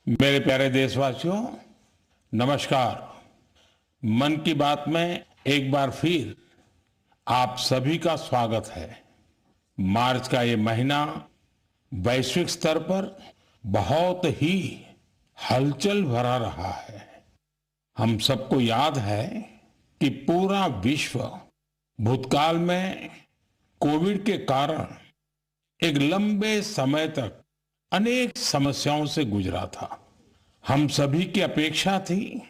मेरे प्यारे देशवासियों, नमस्कार। मन की बात में एक बार फिर आप सभी का स्वागत है। मार्च का ये महीना वैश्विक स्तर पर बहुत ही हलचल भरा रहा है। हम सबको याद है कि पूरा विश्व भूतकाल में कोविड के कारण एक लंबे समय तक अनेक समस्याओं से गुजरा था। हम सभी की अपेक्षा थी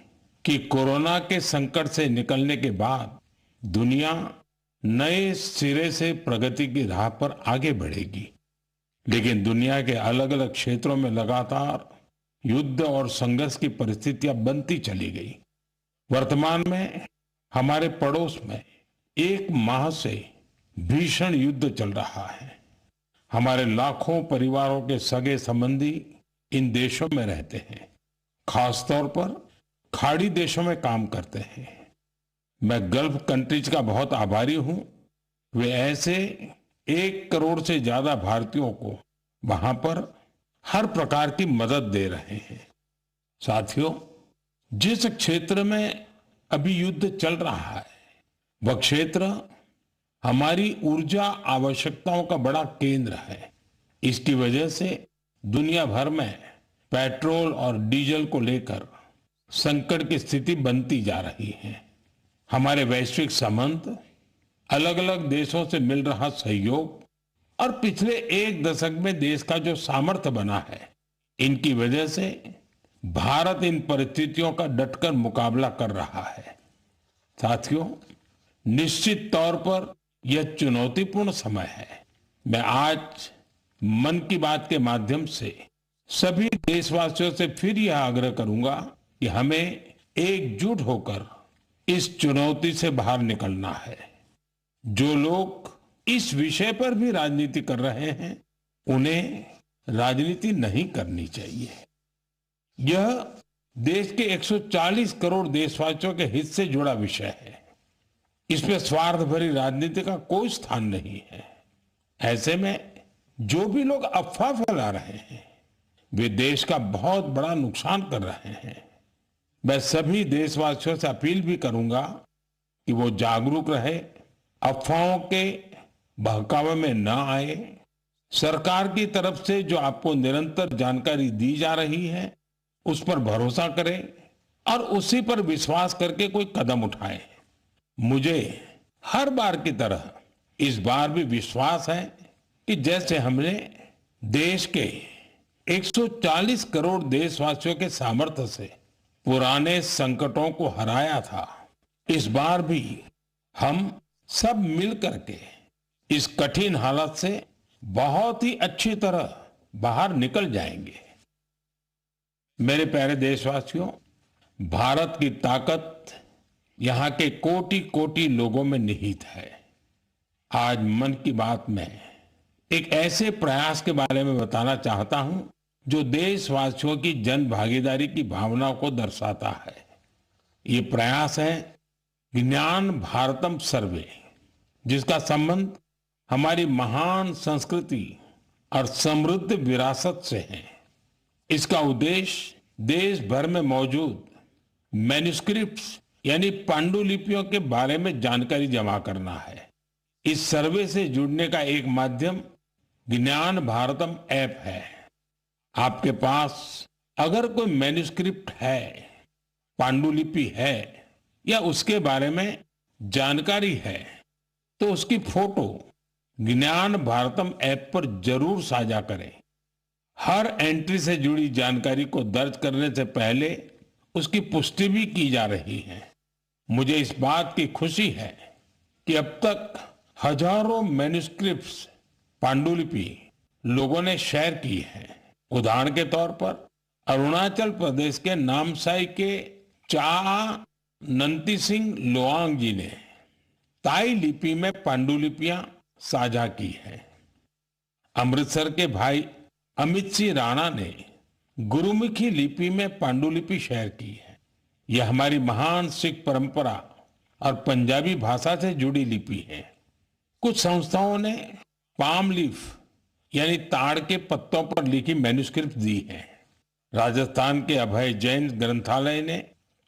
कि कोरोना के संकट से निकलने के बाद दुनिया नए सिरे से प्रगति की राह पर आगे बढ़ेगी। लेकिन दुनिया के अलग अलग क्षेत्रों में लगातार युद्ध और संघर्ष की परिस्थितियां बनती चली गई। वर्तमान में हमारे पड़ोस में एक माह से भीषण युद्ध चल रहा है। हमारे लाखों परिवारों के सगे संबंधी इन देशों में रहते हैं, खासतौर पर खाड़ी देशों में काम करते हैं। मैं गल्फ कंट्रीज का बहुत आभारी हूं। वे ऐसे 1 करोड़ से ज्यादा भारतीयों को वहां पर हर प्रकार की मदद दे रहे हैं। साथियों, जिस क्षेत्र में अभी युद्ध चल रहा है वह क्षेत्र हमारी ऊर्जा आवश्यकताओं का बड़ा केंद्र है। इसकी वजह से दुनिया भर में पेट्रोल और डीजल को लेकर संकट की स्थिति बनती जा रही है। हमारे वैश्विक संबंध, अलग अलग देशों से मिल रहा सहयोग और पिछले 1 दशक में देश का जो सामर्थ्य बना है, इनकी वजह से भारत इन परिस्थितियों का डटकर मुकाबला कर रहा है। साथियों, निश्चित तौर पर यह चुनौतीपूर्ण समय है। मैं आज मन की बात के माध्यम से सभी देशवासियों से फिर यह आग्रह करूंगा कि हमें एकजुट होकर इस चुनौती से बाहर निकलना है। जो लोग इस विषय पर भी राजनीति कर रहे हैं, उन्हें राजनीति नहीं करनी चाहिए। यह देश के 140 करोड़ देशवासियों के हित से जुड़ा विषय है। इसमें स्वार्थ भरी राजनीति का कोई स्थान नहीं है। ऐसे में जो भी लोग अफवाह फैला रहे हैं, वे देश का बहुत बड़ा नुकसान कर रहे हैं। मैं सभी देशवासियों से अपील भी करूंगा कि वो जागरूक रहे, अफवाहों के बहकावे में न आए। सरकार की तरफ से जो आपको निरंतर जानकारी दी जा रही है, उस पर भरोसा करें और उसी पर विश्वास करके कोई कदम उठाएं। मुझे हर बार की तरह इस बार भी विश्वास है कि जैसे हमने देश के 140 करोड़ देशवासियों के सामर्थ्य से पुराने संकटों को हराया था, इस बार भी हम सब मिल करके इस कठिन हालत से बहुत ही अच्छी तरह बाहर निकल जाएंगे। मेरे प्यारे देशवासियों, भारत की ताकत यहाँ के कोटि कोटि लोगों में निहित है। आज मन की बात में एक ऐसे प्रयास के बारे में बताना चाहता हूं जो देशवासियों की जन भागीदारी की भावना को दर्शाता है। ये प्रयास है ज्ञान भारतम सर्वे, जिसका संबंध हमारी महान संस्कृति और समृद्ध विरासत से है। इसका उद्देश्य देश भर में मौजूद मैन्युस्क्रिप्ट्स यानी पांडुलिपियों के बारे में जानकारी जमा करना है। इस सर्वे से जुड़ने का एक माध्यम ज्ञान भारतम ऐप है। आपके पास अगर कोई मैन्युस्क्रिप्ट है, पांडुलिपि है या उसके बारे में जानकारी है, तो उसकी फोटो ज्ञान भारतम ऐप पर जरूर साझा करें। हर एंट्री से जुड़ी जानकारी को दर्ज करने से पहले उसकी पुष्टि भी की जा रही है। मुझे इस बात की खुशी है कि अब तक हजारों मैन्युस्क्रिप्ट्स, पांडुलिपि लोगों ने शेयर की है। उदाहरण के तौर पर अरुणाचल प्रदेश के नामसाई के चा नंती सिंह लोआंग जी ने ताई लिपि में पांडुलिपियां साझा की है। अमृतसर के भाई अमित सिंह राणा ने गुरुमुखी लिपि में पांडुलिपि शेयर की है। यह हमारी महान सिख परंपरा और पंजाबी भाषा से जुड़ी लिपि है। कुछ संस्थाओं ने पाम लीफ यानी ताड़ के पत्तों पर लिखी मैन्युस्क्रिप्ट दी है। राजस्थान के अभय जैन ग्रंथालय ने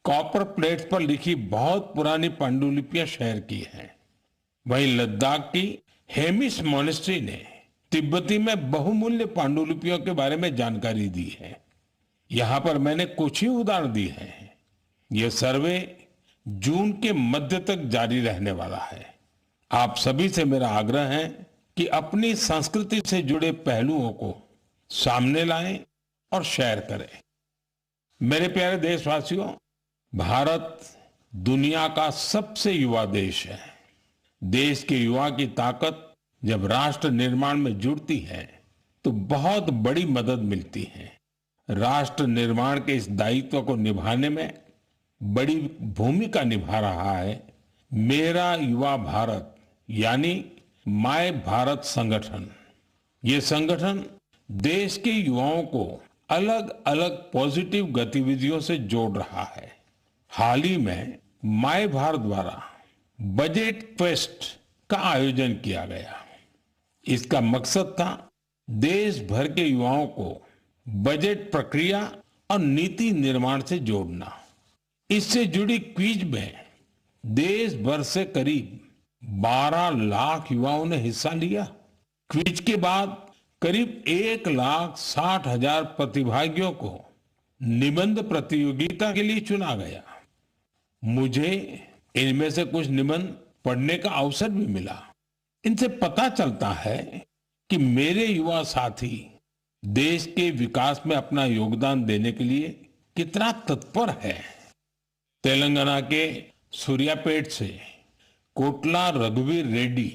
कॉपर प्लेट्स पर लिखी बहुत पुरानी पांडुलिपियां शेयर की हैं। वहीं लद्दाख की हेमिस मोनेस्ट्री ने तिब्बती में बहुमूल्य पांडुलिपियों के बारे में जानकारी दी है। यहाँ पर मैंने कुछ ही उदाहरण दिए हैं। यह सर्वे जून के मध्य तक जारी रहने वाला है। आप सभी से मेरा आग्रह है कि अपनी संस्कृति से जुड़े पहलुओं को सामने लाएं और शेयर करें। मेरे प्यारे देशवासियों, भारत दुनिया का सबसे युवा देश है। देश के युवा की ताकत जब राष्ट्र निर्माण में जुड़ती है तो बहुत बड़ी मदद मिलती है। राष्ट्र निर्माण के इस दायित्व को निभाने में बड़ी भूमिका निभा रहा है मेरा युवा भारत यानी माय भारत संगठन। ये संगठन देश के युवाओं को अलग अलग पॉजिटिव गतिविधियों से जोड़ रहा है। हाल ही में माय भारत द्वारा बजट क्वेस्ट का आयोजन किया गया। इसका मकसद था देश भर के युवाओं को बजट प्रक्रिया और नीति निर्माण से जोड़ना। इससे जुड़ी क्विज में देश भर से करीब 12 लाख युवाओं ने हिस्सा लिया। क्विज के बाद करीब 1,60,000 प्रतिभागियों को निबंध प्रतियोगिता के लिए चुना गया। मुझे इनमें से कुछ निबंध पढ़ने का अवसर भी मिला। इनसे पता चलता है कि मेरे युवा साथी देश के विकास में अपना योगदान देने के लिए कितना तत्पर है। तेलंगाना के सूर्यापेट से कोटला रघुवीर रेड्डी,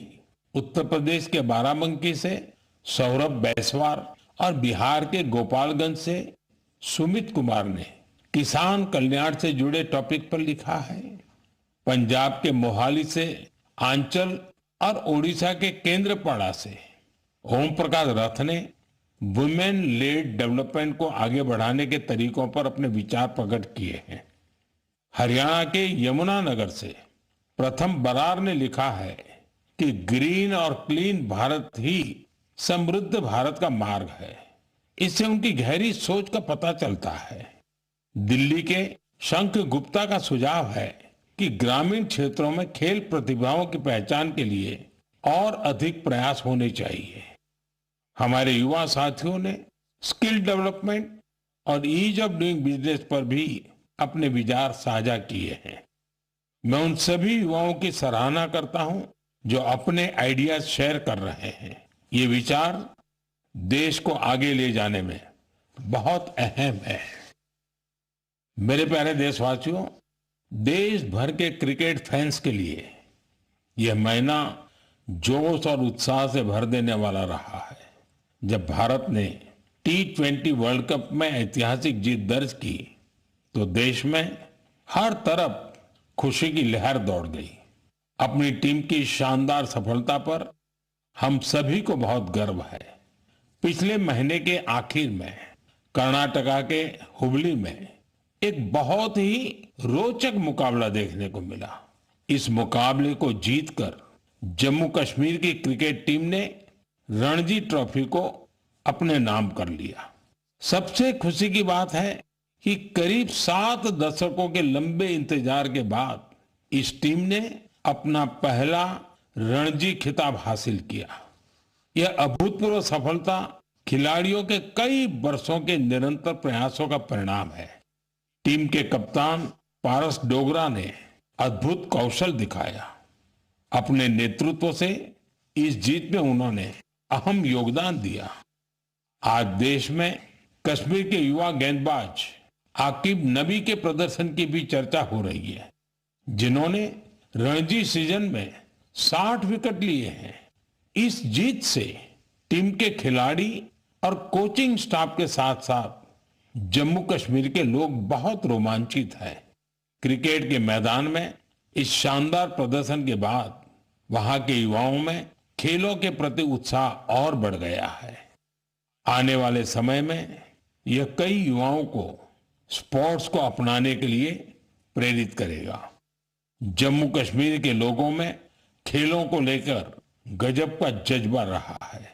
उत्तर प्रदेश के बाराबंकी से सौरभ बैसवार और बिहार के गोपालगंज से सुमित कुमार ने किसान कल्याण से जुड़े टॉपिक पर लिखा है। पंजाब के मोहाली से आंचल और ओडिशा के केंद्रपाड़ा से ओम प्रकाश रथ ने वुमेन लेड डेवलपमेंट को आगे बढ़ाने के तरीकों पर अपने विचार प्रकट किए हैं। हरियाणा के यमुनानगर से प्रथम बरार ने लिखा है कि ग्रीन और क्लीन भारत ही समृद्ध भारत का मार्ग है। इससे उनकी गहरी सोच का पता चलता है। दिल्ली के शंख गुप्ता का सुझाव है कि ग्रामीण क्षेत्रों में खेल प्रतिभाओं की पहचान के लिए और अधिक प्रयास होने चाहिए। हमारे युवा साथियों ने स्किल डेवलपमेंट और ईज ऑफ डूइंग बिजनेस पर भी अपने विचार साझा किए हैं। मैं उन सभी युवाओं की सराहना करता हूं जो अपने आइडियाज शेयर कर रहे हैं। ये विचार देश को आगे ले जाने में बहुत अहम है। मेरे प्यारे देशवासियों, देश भर के क्रिकेट फैंस के लिए यह महीना जोश और उत्साह से भर देने वाला रहा है। जब भारत ने T20 वर्ल्ड कप में ऐतिहासिक जीत दर्ज की तो देश में हर तरफ खुशी की लहर दौड़ गई। अपनी टीम की शानदार सफलता पर हम सभी को बहुत गर्व है। पिछले महीने के आखिर में कर्नाटका के हुबली में एक बहुत ही रोचक मुकाबला देखने को मिला। इस मुकाबले को जीतकर जम्मू कश्मीर की क्रिकेट टीम ने रणजी ट्रॉफी को अपने नाम कर लिया। सबसे खुशी की बात है कि करीब 7 दशकों के लंबे इंतजार के बाद इस टीम ने अपना पहला रणजी खिताब हासिल किया। यह अभूतपूर्व सफलता खिलाड़ियों के कई वर्षों के निरंतर प्रयासों का परिणाम है। टीम के कप्तान पारस डोगरा ने अद्भुत कौशल दिखाया। अपने नेतृत्व से इस जीत में उन्होंने अहम योगदान दिया। आज देश में कश्मीर के युवा गेंदबाज आकिब नबी के प्रदर्शन की भी चर्चा हो रही है, जिन्होंने रणजी सीजन में 60 विकेट लिए हैं। इस जीत से टीम के खिलाड़ी और कोचिंग स्टाफ के साथ साथ जम्मू कश्मीर के लोग बहुत रोमांचित हैं। क्रिकेट के मैदान में इस शानदार प्रदर्शन के बाद वहां के युवाओं में खेलों के प्रति उत्साह और बढ़ गया है। आने वाले समय में यह कई युवाओं को स्पोर्ट्स को अपनाने के लिए प्रेरित करेगा। जम्मू कश्मीर के लोगों में खेलों को लेकर गजब का जज्बा रहा है।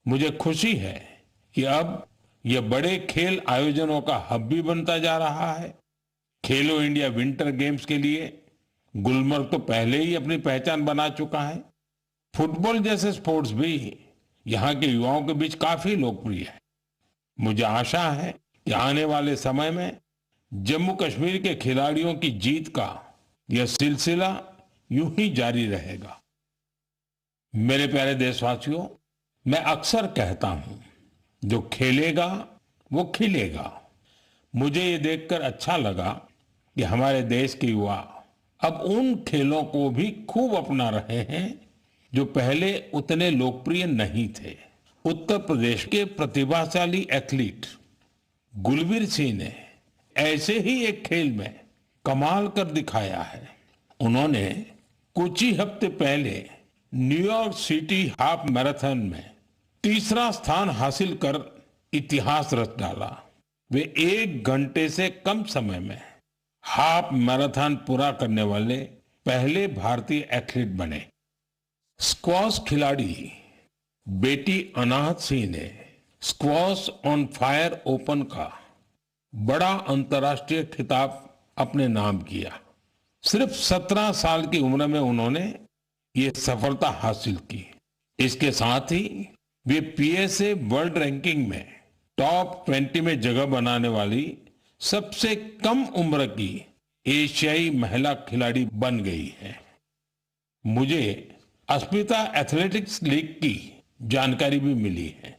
मुझे खुशी है कि अब यह बड़े खेल आयोजनों का हब भी बनता जा रहा है। खेलो इंडिया विंटर गेम्स के लिए गुलमर्ग तो पहले ही अपनी पहचान बना चुका है। फुटबॉल जैसे स्पोर्ट्स भी यहाँ के युवाओं के बीच काफी लोकप्रिय है। मुझे आशा है कि आने वाले समय में जम्मू कश्मीर के खिलाड़ियों की जीत का यह सिलसिला यूं ही जारी रहेगा। मेरे प्यारे देशवासियों, मैं अक्सर कहता हूं, जो खेलेगा वो खिलेगा। मुझे ये देखकर अच्छा लगा कि हमारे देश के युवा अब उन खेलों को भी खूब अपना रहे हैं जो पहले उतने लोकप्रिय नहीं थे। उत्तर प्रदेश के प्रतिभाशाली एथलीट गुलबीर सिंह ने ऐसे ही एक खेल में कमाल कर दिखाया है। उन्होंने कुछ ही हफ्ते पहले न्यूयॉर्क सिटी हाफ मैराथन में तीसरा स्थान हासिल कर इतिहास रच डाला। वे 1 घंटे से कम समय में हाफ मैराथन पूरा करने वाले पहले भारतीय एथलीट बने। स्क्वॉश खिलाड़ी बेटी अनाहत सिंह ने स्क्वॉश ऑन फायर ओपन का बड़ा अंतर्राष्ट्रीय खिताब अपने नाम किया। सिर्फ 17 साल की उम्र में उन्होंने ये सफलता हासिल की। इसके साथ ही वे पीएसए वर्ल्ड रैंकिंग में टॉप 20 में जगह बनाने वाली सबसे कम उम्र की एशियाई महिला खिलाड़ी बन गई है। मुझे अस्मिता एथलेटिक्स लीग की जानकारी भी मिली है।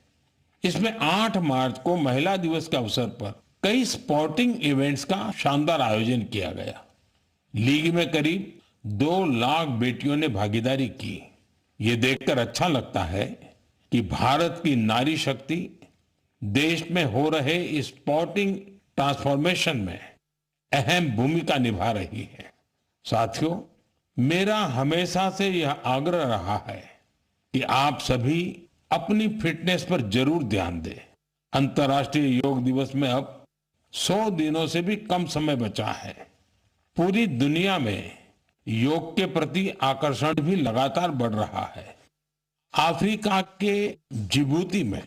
इसमें 8 मार्च को महिला दिवस के अवसर पर कई स्पोर्टिंग इवेंट्स का शानदार आयोजन किया गया। लीग में करीब 2 लाख बेटियों ने भागीदारी की। ये देखकर अच्छा लगता है कि भारत की नारी शक्ति देश में हो रहे इस स्पोर्टिंग ट्रांसफॉर्मेशन में अहम भूमिका निभा रही है। साथियों, मेरा हमेशा से यह आग्रह रहा है कि आप सभी अपनी फिटनेस पर जरूर ध्यान दें। अंतर्राष्ट्रीय योग दिवस में अब 100 दिनों से भी कम समय बचा है। पूरी दुनिया में योग के प्रति आकर्षण भी लगातार बढ़ रहा है। अफ्रीका के जिबूती में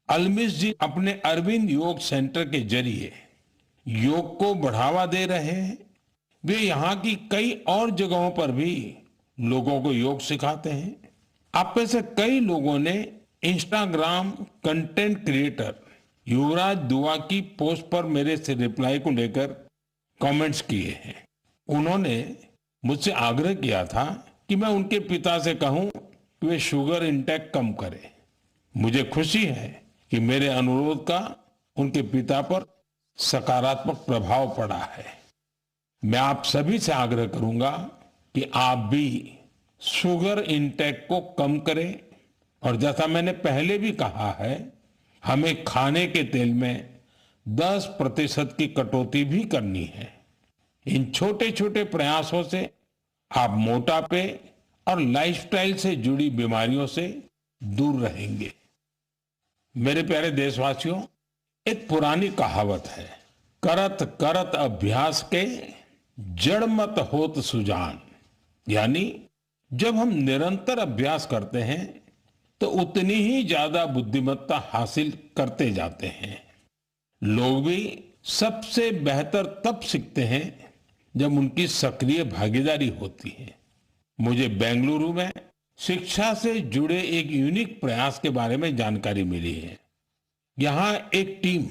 अलमिस जी अपने अरविंद योग सेंटर के जरिए योग को बढ़ावा दे रहे हैं। वे यहाँ की कई और जगहों पर भी लोगों को योग सिखाते हैं। आप में से कई लोगों ने इंस्टाग्राम कंटेंट क्रिएटर युवराज दुआ की पोस्ट पर मेरे से रिप्लाई को लेकर कमेंट्स किए हैं। उन्होंने मुझसे आग्रह किया था कि मैं उनके पिता से कहूं कि वे शुगर इंटेक कम करें। मुझे खुशी है कि मेरे अनुरोध का उनके पिता पर सकारात्मक प्रभाव पड़ा है। मैं आप सभी से आग्रह करूंगा कि आप भी शुगर इंटेक को कम करें और जैसा मैंने पहले भी कहा है, हमें खाने के तेल में 10% की कटौती भी करनी है। इन छोटे छोटे प्रयासों से आप मोटापे और लाइफस्टाइल से जुड़ी बीमारियों से दूर रहेंगे। मेरे प्यारे देशवासियों, एक पुरानी कहावत है, करत करत अभ्यास के जड़ मत होत सुजान। यानी जब हम निरंतर अभ्यास करते हैं तो उतनी ही ज्यादा बुद्धिमत्ता हासिल करते जाते हैं। लोग भी सबसे बेहतर तब सीखते हैं जब उनकी सक्रिय भागीदारी होती है। मुझे बेंगलुरु में शिक्षा से जुड़े एक यूनिक प्रयास के बारे में जानकारी मिली है। यहाँ एक टीम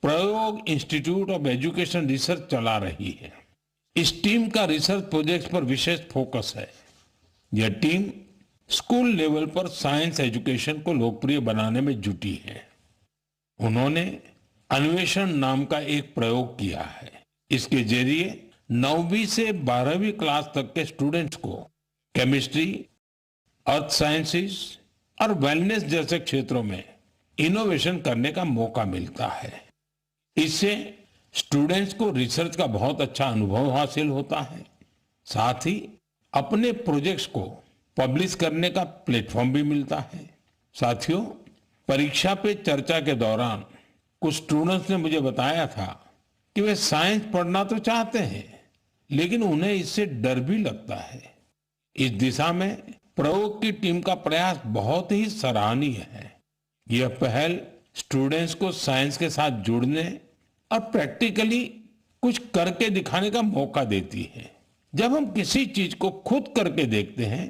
प्रयोग इंस्टीट्यूट ऑफ एजुकेशन रिसर्च चला रही है। इस टीम का रिसर्च प्रोजेक्ट पर विशेष फोकस है। यह टीम स्कूल लेवल पर साइंस एजुकेशन को लोकप्रिय बनाने में जुटी है। उन्होंने अन्वेषण नाम का एक प्रयोग किया है। इसके जरिए 9वीं से 12वीं क्लास तक के स्टूडेंट्स को केमिस्ट्री, अर्थ साइंसेस और वेलनेस जैसे क्षेत्रों में इनोवेशन करने का मौका मिलता है। इससे स्टूडेंट्स को रिसर्च का बहुत अच्छा अनुभव हासिल होता है। साथ ही अपने प्रोजेक्ट्स को पब्लिश करने का प्लेटफॉर्म भी मिलता है। साथियों, परीक्षा पे चर्चा के दौरान कुछ स्टूडेंट्स ने मुझे बताया था कि वे साइंस पढ़ना तो चाहते हैं, लेकिन उन्हें इससे डर भी लगता है। इस दिशा में प्रयोग की टीम का प्रयास बहुत ही सराहनीय है। यह पहल स्टूडेंट्स को साइंस के साथ जुड़ने और प्रैक्टिकली कुछ करके दिखाने का मौका देती है। जब हम किसी चीज को खुद करके देखते हैं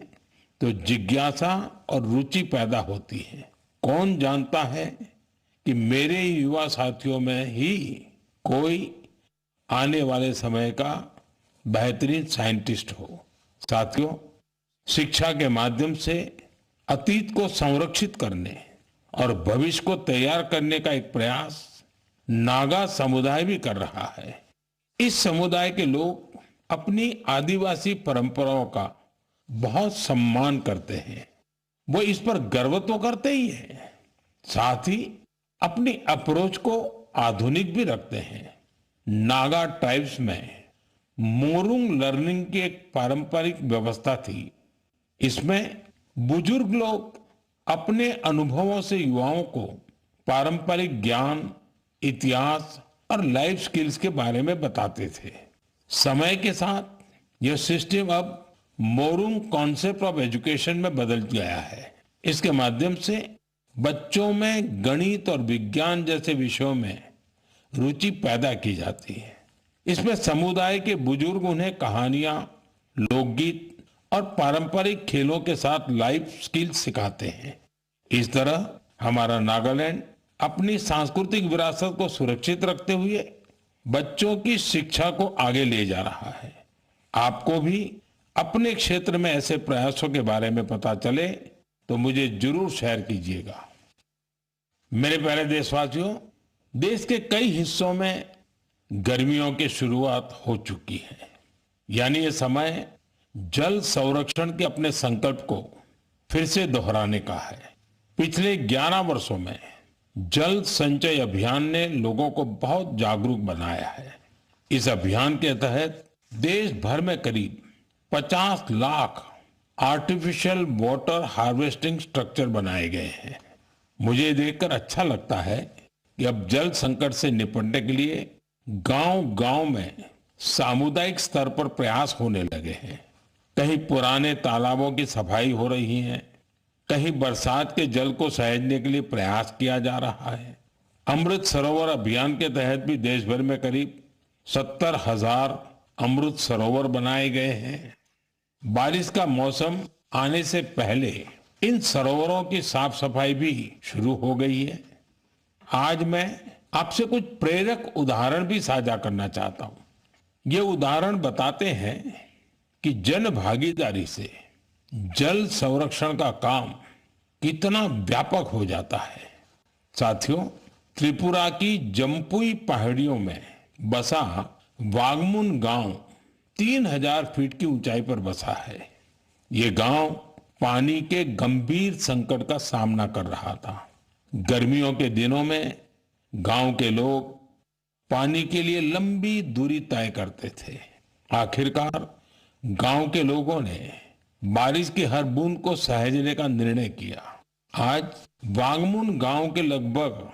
तो जिज्ञासा और रुचि पैदा होती है। कौन जानता है कि मेरे युवा साथियों में ही कोई आने वाले समय का बेहतरीन साइंटिस्ट हो। साथियों, शिक्षा के माध्यम से अतीत को संरक्षित करने और भविष्य को तैयार करने का एक प्रयास नागा समुदाय भी कर रहा है। इस समुदाय के लोग अपनी आदिवासी परंपराओं का बहुत सम्मान करते हैं। वो इस पर गर्व तो करते ही हैं, साथ ही अपनी अप्रोच को आधुनिक भी रखते हैं। नागा ट्राइब्स में मोरुंग लर्निंग की एक पारंपरिक व्यवस्था थी। इसमें बुजुर्ग लोग अपने अनुभवों से युवाओं को पारंपरिक ज्ञान, इतिहास और लाइफ स्किल्स के बारे में बताते थे। समय के साथ यह सिस्टम अब मोरुंग कॉन्सेप्ट ऑफ एजुकेशन में बदल गया है। इसके माध्यम से बच्चों में गणित और विज्ञान जैसे विषयों में रुचि पैदा की जाती है। इसमें समुदाय के बुजुर्ग उन्हें कहानियां, लोकगीत और पारंपरिक खेलों के साथ लाइफ स्किल्स सिखाते हैं। इस तरह हमारा नागालैंड अपनी सांस्कृतिक विरासत को सुरक्षित रखते हुए बच्चों की शिक्षा को आगे ले जा रहा है। आपको भी अपने क्षेत्र में ऐसे प्रयासों के बारे में पता चले तो मुझे जरूर शेयर कीजिएगा। मेरे प्यारे देशवासियों, देश के कई हिस्सों में गर्मियों की शुरुआत हो चुकी है। यानी ये समय जल संरक्षण के अपने संकल्प को फिर से दोहराने का है। पिछले 11 वर्षों में जल संचय अभियान ने लोगों को बहुत जागरूक बनाया है। इस अभियान के तहत देश भर में करीब 50 lakh artificial water harvesting structure बनाए गए हैं। मुझे देखकर अच्छा लगता है कि अब जल संकट से निपटने के लिए गांव-गांव में सामुदायिक स्तर पर प्रयास होने लगे हैं। कहीं पुराने तालाबों की सफाई हो रही है, कहीं बरसात के जल को सहेजने के लिए प्रयास किया जा रहा है। अमृत सरोवर अभियान के तहत भी देश भर में करीब 70,000 अमृत सरोवर बनाए गए हैं। बारिश का मौसम आने से पहले इन सरोवरों की साफ सफाई भी शुरू हो गई है। आज मैं आपसे कुछ प्रेरक उदाहरण भी साझा करना चाहता हूं। ये उदाहरण बताते हैं कि जन भागीदारी से जल संरक्षण का काम कितना व्यापक हो जाता है। साथियों, त्रिपुरा की जम्पुई पहाड़ियों में बसा वागमुन गांव 3000 फीट की ऊंचाई पर बसा है। ये गांव पानी के गंभीर संकट का सामना कर रहा था। गर्मियों के दिनों में गांव के लोग पानी के लिए लंबी दूरी तय करते थे। आखिरकार गांव के लोगों ने बारिश की हर बूंद को सहेजने का निर्णय किया। आज वांगमुन गांव के लगभग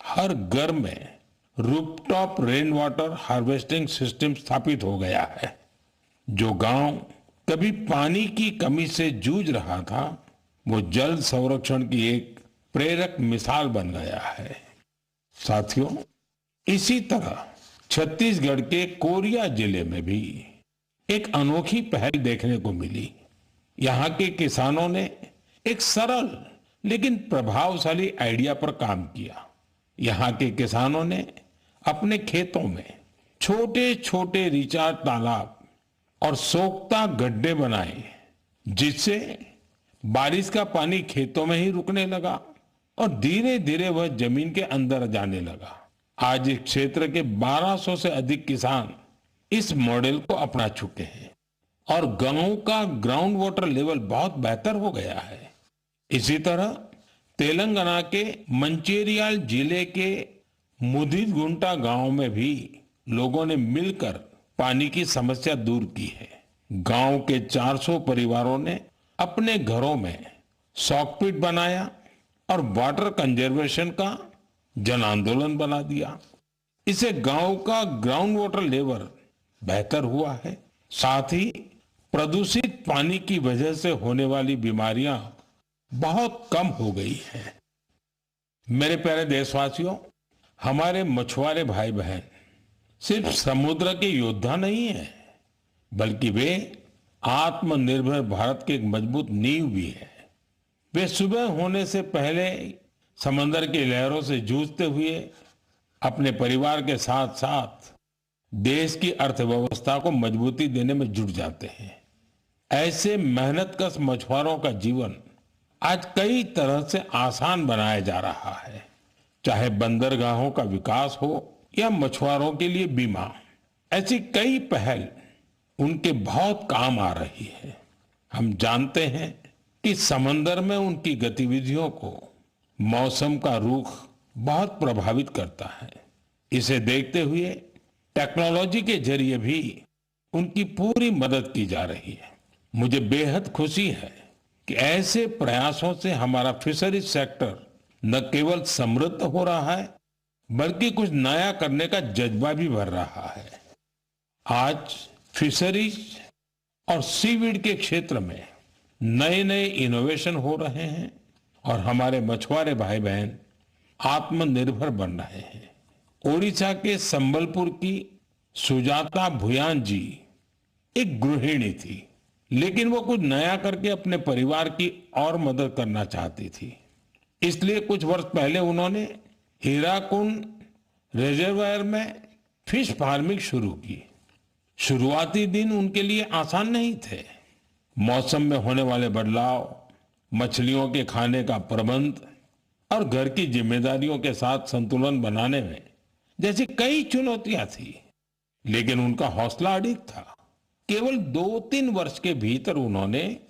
हर घर में rooftop rain water harvesting system स्थापित हो गया है। जो गांव कभी पानी की कमी से जूझ रहा था, वो जल संरक्षण की एक प्रेरक मिसाल बन गया है। साथियों, इसी तरह छत्तीसगढ़ के कोरिया जिले में भी एक अनोखी पहल देखने को मिली। यहाँ के किसानों ने एक सरल लेकिन प्रभावशाली आइडिया पर काम किया। यहाँ के किसानों ने अपने खेतों में छोटे छोटे रिचार्ज तालाब और सोखता गड्ढे बनाए, जिससे बारिश का पानी खेतों में ही रुकने लगा और धीरे धीरे वह जमीन के अंदर जाने लगा। आज इस क्षेत्र के 1200 से अधिक किसान इस मॉडल को अपना चुके हैं और गांव का ग्राउंड वाटर लेवल बहुत बेहतर हो गया है। इसी तरह तेलंगाना के मंचेरियाल जिले के मुदिगुंटा गांव में भी लोगों ने मिलकर पानी की समस्या दूर की है। गांव के 400 परिवारों ने अपने घरों में सॉकपिट बनाया और वाटर कंजर्वेशन का जन आंदोलन बना दिया। इससे गांव का ग्राउंड वाटर लेवल बेहतर हुआ है। साथ ही प्रदूषित पानी की वजह से होने वाली बीमारियां बहुत कम हो गई हैं। मेरे प्यारे देशवासियों, हमारे मछुआरे भाई बहन सिर्फ समुद्र के योद्धा नहीं है, बल्कि वे आत्मनिर्भर भारत की एक मजबूत नींव भी है। वे सुबह होने से पहले समंदर की लहरों से जूझते हुए अपने परिवार के साथ साथ देश की अर्थव्यवस्था को मजबूती देने में जुट जाते हैं। ऐसे मेहनतकश मछुआरों का जीवन आज कई तरह से आसान बनाया जा रहा है, चाहे बंदरगाहों का विकास हो या मछुआरों के लिए बीमा। ऐसी कई पहल उनके बहुत काम आ रही है। हम जानते हैं कि समंदर में उनकी गतिविधियों को मौसम का रुख बहुत प्रभावित करता है। इसे देखते हुए टेक्नोलॉजी के जरिए भी उनकी पूरी मदद की जा रही है। मुझे बेहद खुशी है कि ऐसे प्रयासों से हमारा फिशरीज सेक्टर न केवल समृद्ध हो रहा है, बल्कि कुछ नया करने का जज्बा भी भर रहा है। आज फिशरीज और सीवीड के क्षेत्र में नए नए इनोवेशन हो रहे हैं और हमारे मछुआरे भाई बहन आत्मनिर्भर बन रहे हैं। ओडिशा के संबलपुर की सुजाता भुयान जी एक गृहिणी थी, लेकिन वो कुछ नया करके अपने परिवार की और मदद करना चाहती थी। इसलिए कुछ वर्ष पहले उन्होंने हीराकुंड रिजर्वायर में फिश फार्मिंग शुरू की। शुरुआती दिन उनके लिए आसान नहीं थे। मौसम में होने वाले बदलाव, मछलियों के खाने का प्रबंध और घर की जिम्मेदारियों के साथ संतुलन बनाने में जैसी कई चुनौतियां थी, लेकिन उनका हौसला अडिग था। केवल 2-3 वर्ष के भीतर उन्होंने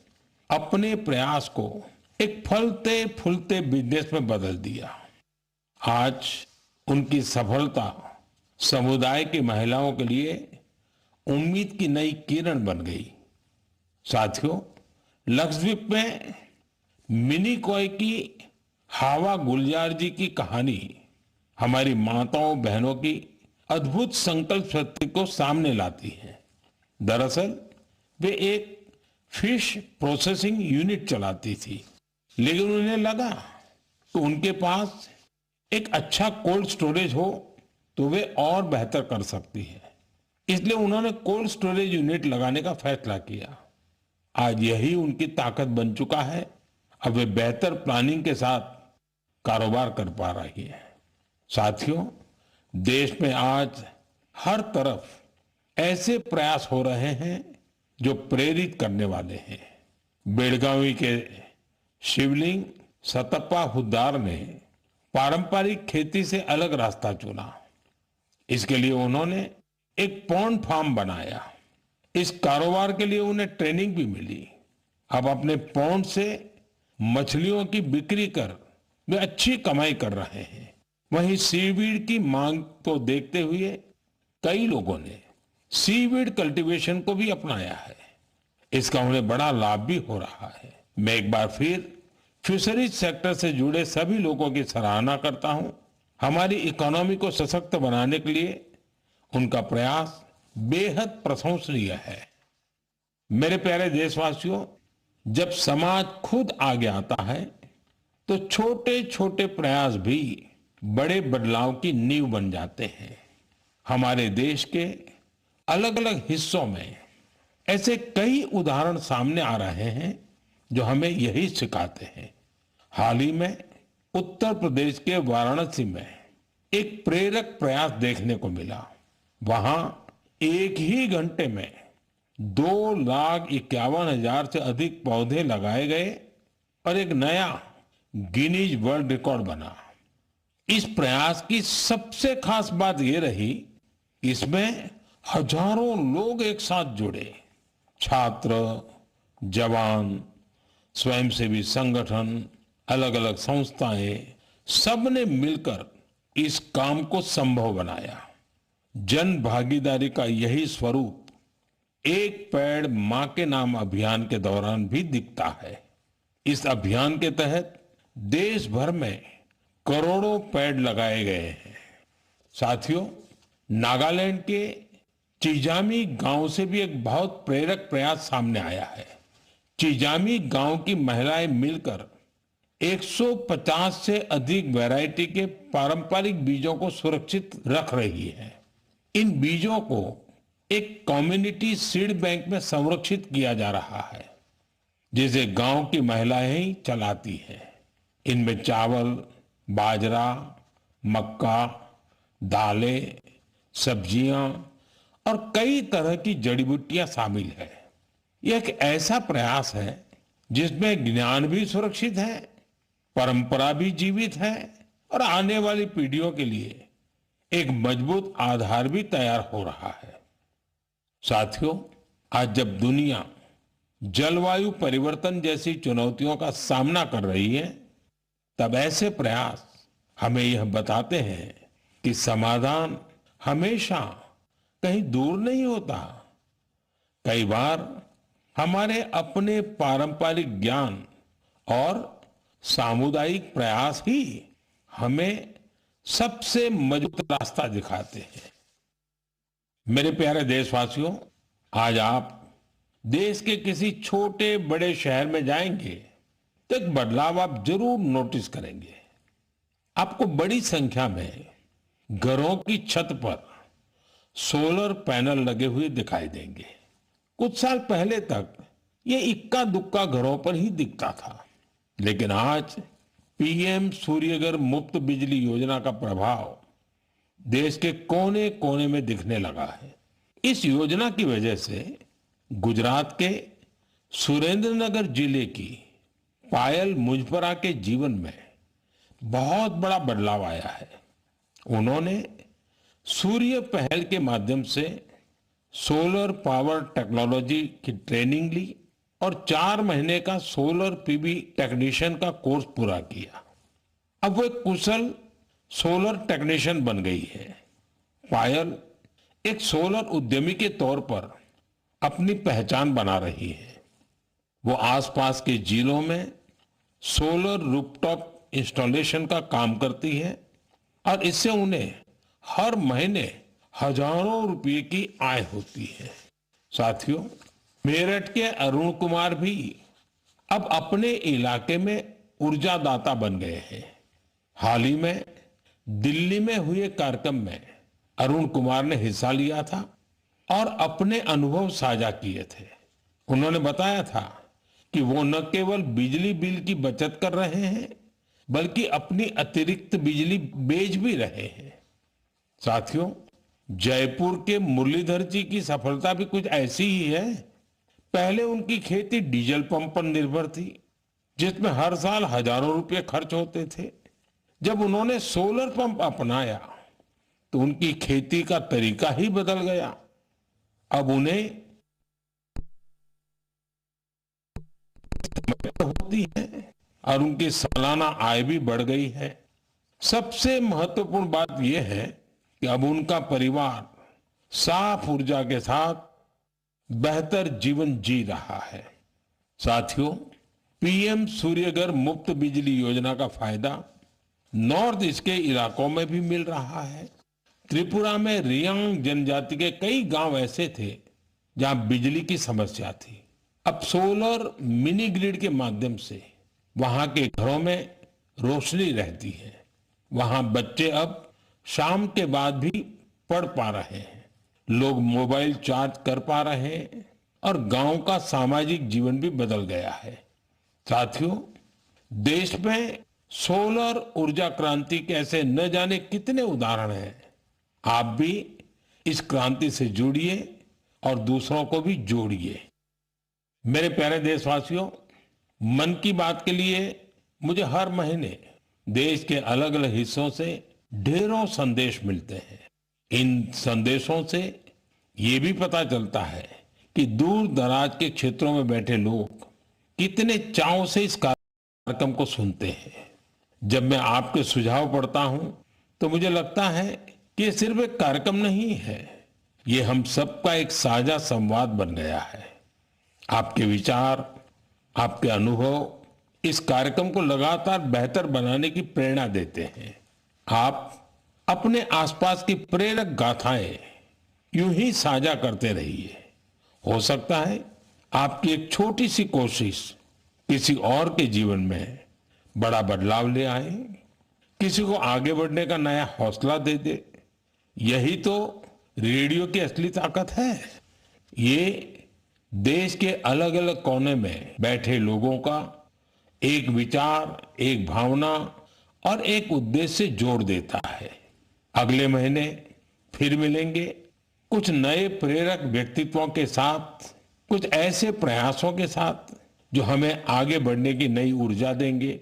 अपने प्रयास को एक फलते फूलते बिजनेस में बदल दिया। आज उनकी सफलता समुदाय की महिलाओं के लिए उम्मीद की नई किरण बन गई। साथियों, लक्षद्वीप में मिनिकॉय की हावा गुलजार जी की कहानी हमारी माताओं बहनों की अद्भुत संकल्प शक्ति को सामने लाती है। दरअसल वे एक फिश प्रोसेसिंग यूनिट चलाती थी, लेकिन उन्हें लगा कि उनके पास एक अच्छा कोल्ड स्टोरेज हो तो वे और बेहतर कर सकती है। इसलिए उन्होंने कोल्ड स्टोरेज यूनिट लगाने का फैसला किया। आज यही उनकी ताकत बन चुका है। अब वे बेहतर प्लानिंग के साथ कारोबार कर पा रही है। साथियों, देश में आज हर तरफ ऐसे प्रयास हो रहे हैं जो प्रेरित करने वाले हैं। बेलगावी के शिवलिंग सतप्पा हुद्दार ने पारंपरिक खेती से अलग रास्ता चुना। इसके लिए उन्होंने एक पॉन्ड फार्म बनाया। इस कारोबार के लिए उन्हें ट्रेनिंग भी मिली। अब अपने पॉन्ड से मछलियों की बिक्री कर वे अच्छी कमाई कर रहे हैं। वहीं सीवीड की मांग को देखते हुए कई लोगों ने सीवीड कल्टीवेशन को भी अपनाया है। इसका उन्हें बड़ा लाभ भी हो रहा है। मैं एक बार फिर फिशरीज सेक्टर से जुड़े सभी लोगों की सराहना करता हूं। हमारी इकोनॉमी को सशक्त बनाने के लिए उनका प्रयास बेहद प्रशंसनीय है। मेरे प्यारे देशवासियों, जब समाज खुद आगे आता है तो छोटे छोटे प्रयास भी बड़े बदलाव की नींव बन जाते हैं। हमारे देश के अलग अलग हिस्सों में ऐसे कई उदाहरण सामने आ रहे हैं जो हमें यही सिखाते हैं। हाल ही में उत्तर प्रदेश के वाराणसी में एक प्रेरक प्रयास देखने को मिला। वहां एक ही घंटे में 2,51,000 से अधिक पौधे लगाए गए और एक नया गिनीज वर्ल्ड रिकॉर्ड बना। इस प्रयास की सबसे खास बात यह रही, इसमें हजारों लोग एक साथ जुड़े। छात्र, जवान, स्वयंसेवी संगठन, अलग अलग संस्थाएं, सबने मिलकर इस काम को संभव बनाया। जन भागीदारी का यही स्वरूप एक पेड़ मां के नाम अभियान के दौरान भी दिखता है। इस अभियान के तहत देश भर में करोड़ों पेड़ लगाए गए हैं। साथियों, नागालैंड के चिजामी गांव से भी एक बहुत प्रेरक प्रयास सामने आया है। चिजामी गांव की महिलाएं मिलकर 150 से अधिक वैरायटी के पारंपरिक बीजों को सुरक्षित रख रही है। इन बीजों को एक कम्युनिटी सीड बैंक में संरक्षित किया जा रहा है, जिसे गांव की महिलाएं ही चलाती हैं। इनमें चावल, बाजरा, मक्का, दालें, सब्जियां और कई तरह की जड़ी बूटियां शामिल है। यह एक ऐसा प्रयास है जिसमें ज्ञान भी सुरक्षित है, परंपरा भी जीवित है और आने वाली पीढ़ियों के लिए एक मजबूत आधार भी तैयार हो रहा है। साथियों, आज जब दुनिया जलवायु परिवर्तन जैसी चुनौतियों का सामना कर रही है, तब ऐसे प्रयास हमें यह बताते हैं कि समाधान हमेशा कहीं दूर नहीं होता। कई बार हमारे अपने पारंपरिक ज्ञान और सामुदायिक प्रयास ही हमें सबसे मजबूत रास्ता दिखाते हैं। मेरे प्यारे देशवासियों, आज आप देश के किसी छोटे बड़े शहर में जाएंगे तो एक बदलाव आप जरूर नोटिस करेंगे। आपको बड़ी संख्या में घरों की छत पर सोलर पैनल लगे हुए दिखाई देंगे। कुछ साल पहले तक ये इक्का दुक्का घरों पर ही दिखता था, लेकिन आज पीएम सूर्यघर मुफ्त बिजली योजना का प्रभाव देश के कोने कोने में दिखने लगा है। इस योजना की वजह से गुजरात के सुरेंद्रनगर जिले की पायल मुजपरा के जीवन में बहुत बड़ा बदलाव आया है। उन्होंने सूर्य पहल के माध्यम से सोलर पावर टेक्नोलॉजी की ट्रेनिंग ली और 4 महीने का सोलर पीवी टेक्नीशियन का कोर्स पूरा किया। अब वो एक कुशल सोलर टेक्नीशियन बन गई है। पायल एक सोलर उद्यमी के तौर पर अपनी पहचान बना रही है। वो आसपास के जिलों में सोलर रूफटॉप इंस्टॉलेशन का काम करती है और इससे उन्हें हर महीने हजारों रुपए की आय होती है। साथियों, मेरठ के अरुण कुमार भी अब अपने इलाके में ऊर्जा दाता बन गए हैं। हाल ही में दिल्ली में हुए कार्यक्रम में अरुण कुमार ने हिस्सा लिया था और अपने अनुभव साझा किए थे। उन्होंने बताया था कि वो न केवल बिजली बिल की बचत कर रहे हैं, बल्कि अपनी अतिरिक्त बिजली बेच भी रहे हैं। साथियों, जयपुर के मुरलीधर जी की सफलता भी कुछ ऐसी ही है। पहले उनकी खेती डीजल पंप पर निर्भर थी, जिसमें हर साल हजारों रुपए खर्च होते थे। जब उन्होंने सोलर पंप अपनाया तो उनकी खेती का तरीका ही बदल गया। अब उन्हें होती है और उनकी सालाना आय भी बढ़ गई है। सबसे महत्वपूर्ण बात यह है कि अब उनका परिवार साफ ऊर्जा के साथ बेहतर जीवन जी रहा है। साथियों, पीएम सूर्यघर मुफ्त बिजली योजना का फायदा नॉर्थ ईस्ट के इलाकों में भी मिल रहा है। त्रिपुरा में रियांग जनजाति के कई गांव ऐसे थे जहां बिजली की समस्या थी। अब सोलर मिनी ग्रिड के माध्यम से वहां के घरों में रोशनी रहती है। वहां बच्चे अब शाम के बाद भी पढ़ पा रहे हैं, लोग मोबाइल चार्ज कर पा रहे हैं और गांव का सामाजिक जीवन भी बदल गया है। साथियों, देश में सोलर ऊर्जा क्रांति के ऐसे न जाने कितने उदाहरण हैं। आप भी इस क्रांति से जुड़िए और दूसरों को भी जोड़िए। मेरे प्यारे देशवासियों, मन की बात के लिए मुझे हर महीने देश के अलग अलग हिस्सों से ढेरों संदेश मिलते हैं। इन संदेशों से ये भी पता चलता है कि दूर दराज के क्षेत्रों में बैठे लोग कितने चाव से इस कार्यक्रम को सुनते हैं। जब मैं आपके सुझाव पढ़ता हूं तो मुझे लगता है कि ये सिर्फ एक कार्यक्रम नहीं है, ये हम सबका एक साझा संवाद बन गया है। आपके विचार, आपके अनुभव इस कार्यक्रम को लगातार बेहतर बनाने की प्रेरणा देते हैं। आप अपने आसपास की प्रेरक गाथाएं यूं ही साझा करते रहिए। हो सकता है आपकी एक छोटी सी कोशिश किसी और के जीवन में बड़ा बदलाव ले आए, किसी को आगे बढ़ने का नया हौसला दे दे। यही तो रेडियो की असली ताकत है। ये देश के अलग अलग कोने में बैठे लोगों का एक विचार, एक भावना और एक उद्देश्य जोड़ देता है। अगले महीने फिर मिलेंगे कुछ नए प्रेरक व्यक्तित्वों के साथ, कुछ ऐसे प्रयासों के साथ जो हमें आगे बढ़ने की नई ऊर्जा देंगे।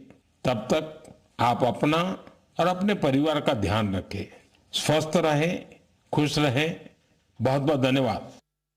तब तक आप अपना और अपने परिवार का ध्यान रखें, स्वस्थ रहें, खुश रहें। बहुत बहुत धन्यवाद।